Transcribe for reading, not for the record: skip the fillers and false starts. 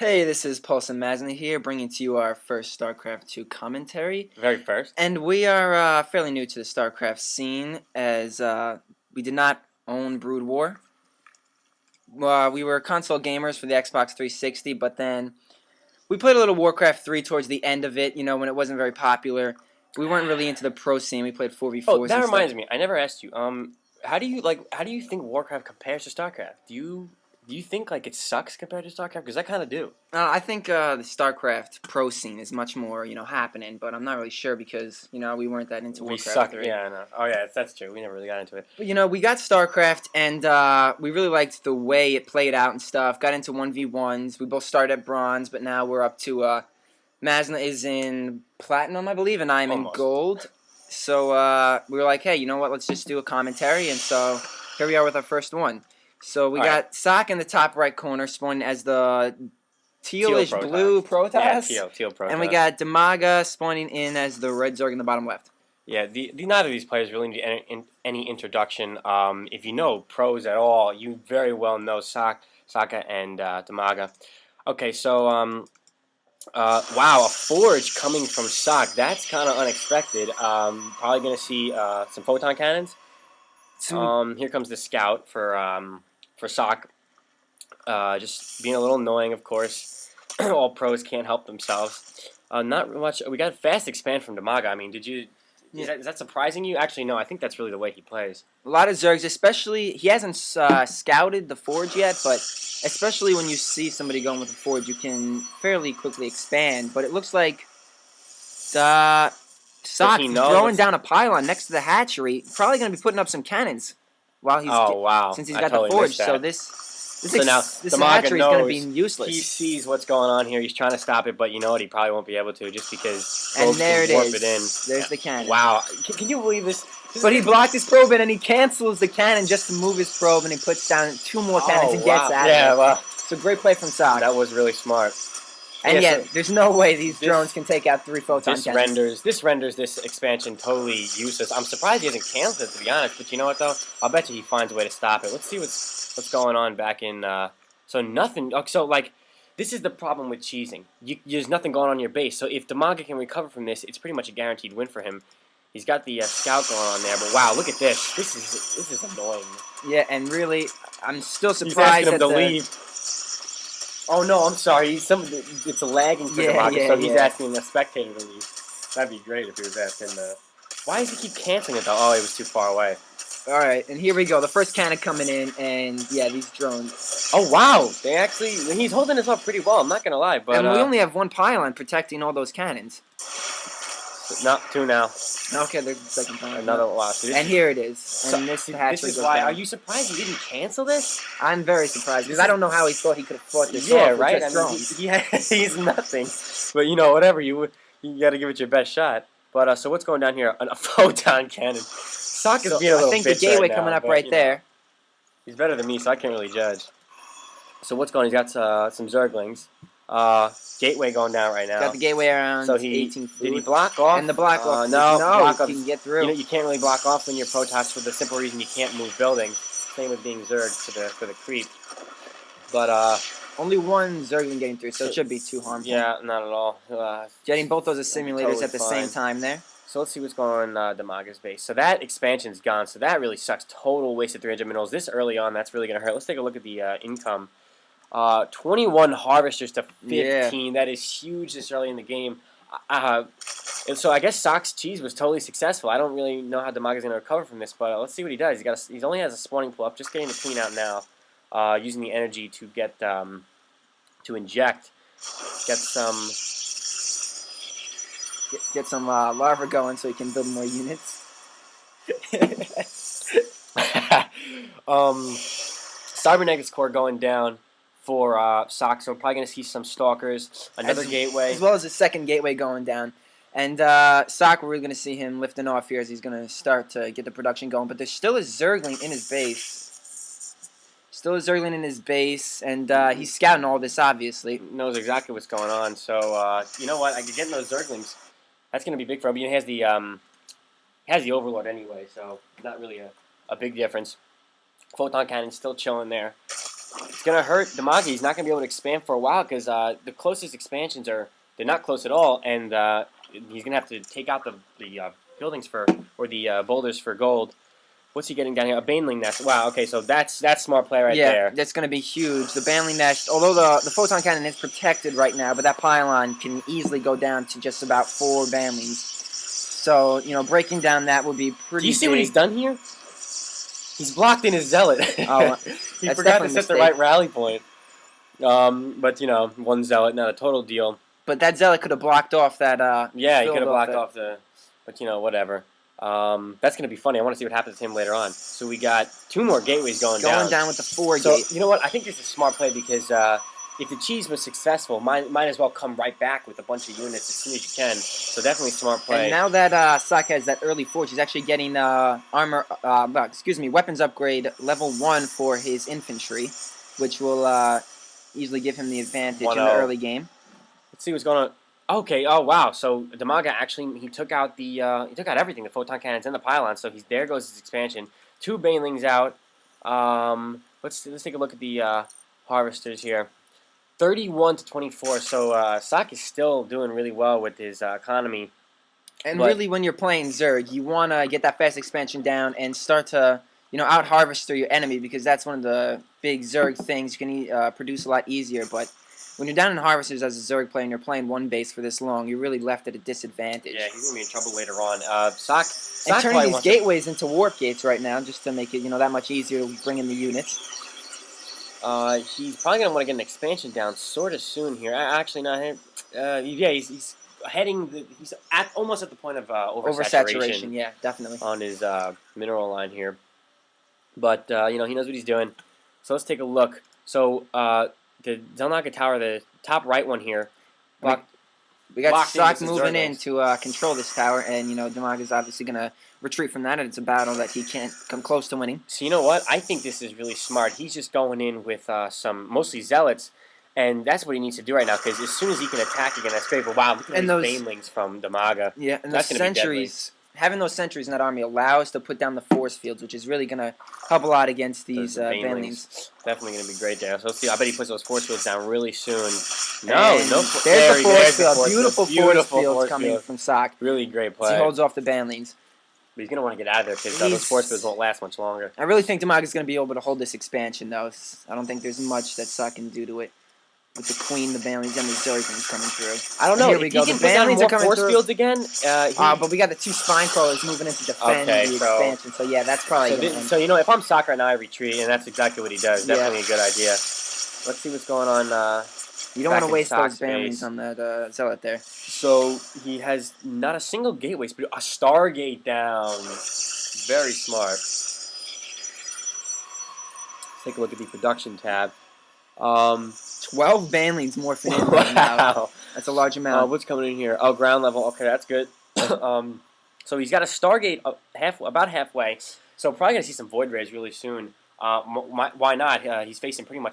Hey, this is Paulson Masney here, bringing to you our first StarCraft 2 commentary. Very first. And we are fairly new to the StarCraft scene, as we did not own Brood War. We were console gamers for the Xbox 360, but then we played a little Warcraft 3 towards the end of it, when it wasn't very popular. We weren't really into the pro scene. We played 4v4s Oh, that and reminds stuff. me. I never asked you. How do you think Warcraft compares to StarCraft? Do you think like it sucks compared to StarCraft? Because I kind of do. I think the StarCraft pro scene is much more, happening, but I'm not really sure because, we weren't that into We Warcraft suck. 3. Yeah, I know. Oh yeah, that's true. We never really got into it. But, we got StarCraft, and we really liked the way it played out and stuff. Got into 1v1s. We both started at Bronze, but now we're up to, Mazna is in Platinum, I believe, and I'm in Almost. Gold. So we were like, hey, you know what, let's just do a commentary, and so here we are with our first one. So we got Socke in the top right corner, spawning as the tealish blue Protoss. Yeah, teal Protoss. And we got Dimaga spawning in as the red Zerg in the bottom left. Yeah, neither of these players really need any introduction. If you know pros at all, you very well know Socke and Dimaga. Okay, so wow, a forge coming from Socke. That's kind of unexpected. Probably going to see some photon cannons. Here comes the scout for Socke. Just being a little annoying, of course. All pros can't help themselves. Not much. We got a fast expand from Dimaga. I mean, did you? Is that surprising you? Actually, no. I think that's really the way he plays. A lot of Zergs, especially he hasn't scouted the Forge yet, but especially when you see somebody going with the Forge, you can fairly quickly expand. But it looks like Socke throwing down a pylon next to the hatchery, probably going to be putting up some cannons while he's since he's got the Forge. So this hatchery is going to be useless. He sees what's going on here. He's trying to stop it, but you know what? He probably won't be able to just because. And there it is. It in. There's the cannon. Wow! Can you believe this? But he blocked his probe in, and he cancels the cannon just to move his probe, and he puts down 2 more cannons and gets out of it. Yeah, well, it's a great play from Socke. That was really smart. And yet, there's no way these drones can take out 3 photon cannons. This renders this expansion totally useless. I'm surprised he hasn't canceled it, to be honest. But you know what, though? I'll bet you he finds a way to stop it. Let's see what's going on back in. So nothing. So like, this is the problem with cheesing. There's nothing going on in your base. So if Dimaga can recover from this, it's pretty much a guaranteed win for him. He's got the scout going on there, but wow, look at this. This is annoying. Yeah, and really, I'm still surprised he's asking him to leave. Oh no, I'm sorry. It's lagging for Dimaga, so he's asking the spectator to leave. That'd be great if he was asking the. Why does he keep canceling it though? Oh, he was too far away. All right, and here we go. The first cannon coming in, and yeah, these drones. Oh wow, he's holding this up pretty well. I'm not gonna lie, but and we only have 1 pylon protecting all those cannons. No, 2 now. Okay, there's the second pylon. Another loss. And here it is. And this is why. Are you surprised he didn't cancel this? I'm very surprised because I don't know how he thought he could have fought this. Yeah, right. He's nothing. But you know, whatever you got to give it your best shot. But so what's going down here? A photon cannon. Socke is being a little bitch. I think the gateway coming up right there. He's better than me, so I can't really judge. So what's going on? He's got some Zerglings. Gateway going down right now. Got the gateway around. So 18 food. Did he block off? And the block off. No, he can get through. You can't really block off when you're Protoss for the simple reason you can't move buildings. Same with being Zerg for the creep. But only 1 Zergling getting through, so it should be too harmful. Yeah, not at all. Getting both those simulators at the same time there. So let's see what's going on Dimaga's base. So that expansion's gone, so that really sucks. Total waste of 300 minerals. This early on, that's really going to hurt. Let's take a look at the income. 21 harvesters to 15. Yeah. That is huge this early in the game. And so I guess Socke's cheese was totally successful. I don't really know how Dimaga's going to recover from this, but let's see what he does. He only has a spawning pool up, just getting the queen out now, using the energy to get to inject, get some larva going so he can build more units. Cybernetics core going down for Socke, so we're probably going to see some stalkers, another gateway. As well as a second gateway going down. And Socke, we're going to see him lifting off here as he's going to start to get the production going. But there's still a Zergling in his base. And he's scouting all this, obviously. Knows exactly what's going on. So, you know what? I could get those Zerglings. That's going to be big for him. He has the Overlord anyway, so not really a big difference. Photon Cannon's still chilling there. It's gonna hurt Dimaga. He's not gonna be able to expand for a while because the closest expansions they're not close at all, and he's gonna have to take out the buildings or the boulders for gold. What's he getting down here? A Baneling Nest. Wow. Okay, so that's smart play right Yeah, there. that's going to be huge. The Baneling Nest, although the Photon Cannon is protected right now, but that pylon can easily go down to just about 4 Banelings. So, you know, breaking down that would be pretty Do you see big. what he's done here? He's blocked in his Zealot. Oh, he that's forgot to definitely a set the mistake. right rally point. But, you know, one Zealot, not a total deal. But that Zealot could have blocked off that. Yeah, he could have blocked off the. But, you know, whatever. That's going to be funny. I want to see what happens to him later on. So we got 2 more gateways going down. Going down with the 4 So, gate. you know what? I think this is a smart play because if the cheese was successful, might as well come right back with a bunch of units as soon as you can. So definitely smart play. And now that Socke has that early forge, he's actually getting weapons upgrade level 1 for his infantry, which will easily give him the advantage in the early game. Let's see what's going on. Okay. Oh wow. So Dimaga actually he took out everything, the photon cannons and the pylons. So there goes his expansion. 2 banelings out. Let's take a look at the harvesters here. 31 to 24. So Socke is still doing really well with his economy. And really, when you're playing Zerg, you want to get that fast expansion down and start to, you know, out-harvester your enemy, because that's one of the big Zerg things. You can produce a lot easier, but when you're down in harvesters as a Zerg player and you're playing one base for this long, you're really left at a disadvantage. Yeah, he's going to be in trouble later on. Socke and turning these gateways into warp gates right now, just to make it, you know, that much easier to bring in the units. He's probably going to want to get an expansion down sort of soon here. Actually, not him. Yeah, he's heading. He's almost at the point of oversaturation. Yeah, definitely. On his mineral line here. But, you know, he knows what he's doing. So let's take a look. So the Xel'Naga Tower, the top right one here. We got Socke moving in to control this tower, and, you know, Dimaga's obviously going to retreat from that, and it's a battle that he can't come close to winning. So you know what? I think this is really smart. He's just going in with some mostly Zealots, and that's what he needs to do right now, because as soon as he can attack again, that's great. But wow, look at those banelings from Dimaga. Yeah, and those sentries, having those sentries in that army allows to put down the force fields, which is really going to help a lot against these banelings. Definitely going to be great there. So let's see. I bet he puts those force fields down really soon. No, and no. There's the force field. Beautiful force fields coming from Socke. Really great play. He holds off the banelings. But he's going to want to get out of there because those force fields won't last much longer. I really think Dimaga's going to be able to hold this expansion, though. I don't think there's much that Socke can do to it. With the Queen, the Banelings, and the Zerglings coming through. I don't know. Here we go. The Banelings are coming force through. Fields again. But we got the 2 spine crawlers moving in to defend the expansion. So yeah, that's probably going to end. So you know, if I'm Socke right now, I retreat, and that's exactly what he does. Definitely a good idea. Let's see what's going on. You don't want to waste those Banelings on the Zealot there. So he has not a single gateway, but a Stargate down. Very smart. Let's take a look at the production tab. 12 Banelings morphing in right now. That's a large amount. What's coming in here? Oh, ground level. Okay, that's good. So he's got a Stargate about halfway. So probably going to see some Void Rays really soon. Why not? He's facing pretty much